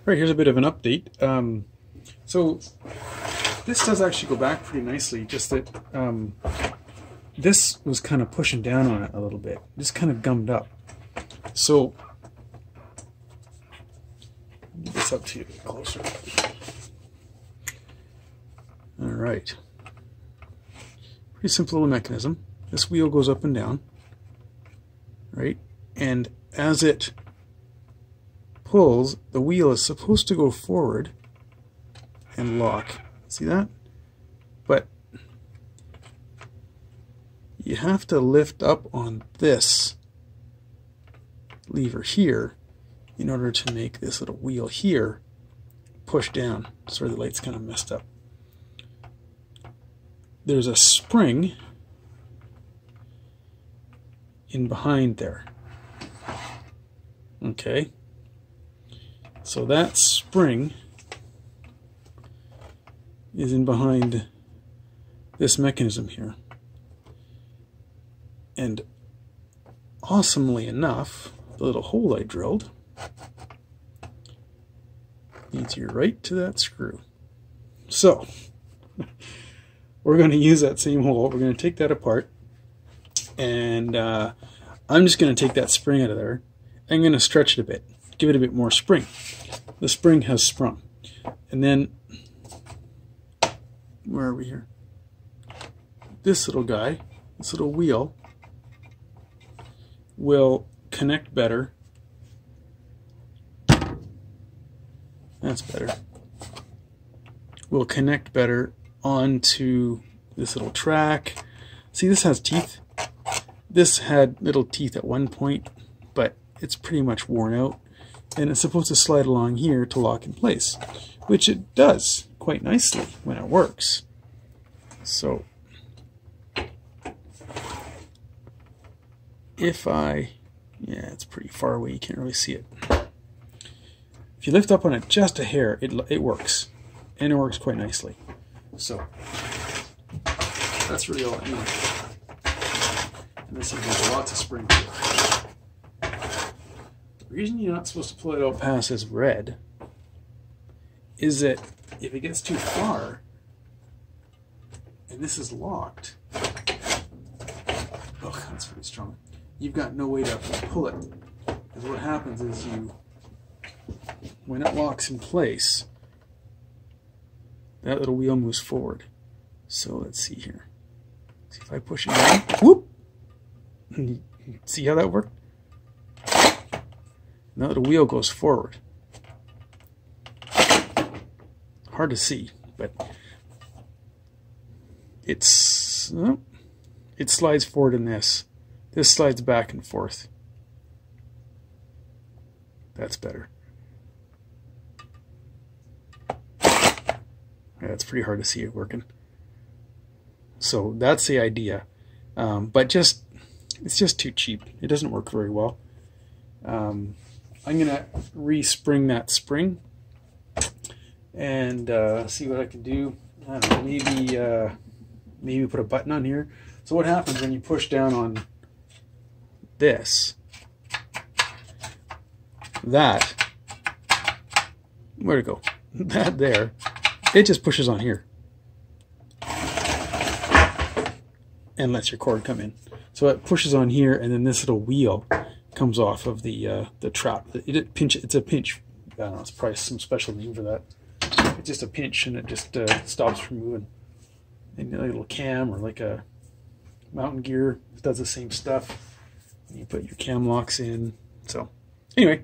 Right, here's a bit of an update. So this does actually go back pretty nicely, just that this was kind of pushing down on it a little bit. Just kind of gummed up. So get this up to you a bit closer. All right. Pretty simple little mechanism. This wheel goes up and down, right? And as it pulls, the wheel is supposed to go forward and lock. See that? But you have to lift up on this lever here in order to make this little wheel here push down. Sorry, the light's kind of messed up. There's a spring in behind there. Okay. So that spring is in behind this mechanism here. And awesomely enough, the little hole I drilled leads you right to that screw. So we're going to use that same hole. We're going to take that apart, and I'm just going to take that spring out of there. I'm going to stretch it a bit, give it a bit more spring. The spring has sprung. And then, where are we here? This little guy, this little wheel, will connect better. That's better. Will connect better onto this little track. See, this has teeth. This had little teeth at one point, but it's pretty much worn out. And it's supposed to slide along here to lock in place, which it does quite nicely when it works. So if I, yeah, it's pretty far away, you can't really see it. If you lift up on it just a hair, it works, and it works quite nicely. So that's really all I need. And this has lots of spring to it. The reason you're not supposed to pull it out past this red is that if it gets too far and this is locked, oh, that's pretty strong, you've got no way to pull it. Because what happens is when it locks in place, that little wheel moves forward. So let's see here. See if I push it down. Whoop! See how that worked? Now the wheel goes forward. Hard to see, but it slides forward in this. This slides back and forth. That's better. Yeah, it's pretty hard to see it working. So that's the idea, but it's just too cheap. It doesn't work very well. I'm gonna respring that spring and see what I can do. I don't know, maybe put a button on here. So what happens when you push down on this? That, where'd it go? That there, it just pushes on here and lets your cord come in. So it pushes on here, and then this little wheel comes off of the trap. It's a pinch. I don't know. It's probably some special name for that. It's just a pinch, and it just stops from moving. And a little cam or like a mountain gear does the same stuff. You put your cam locks in. So anyway,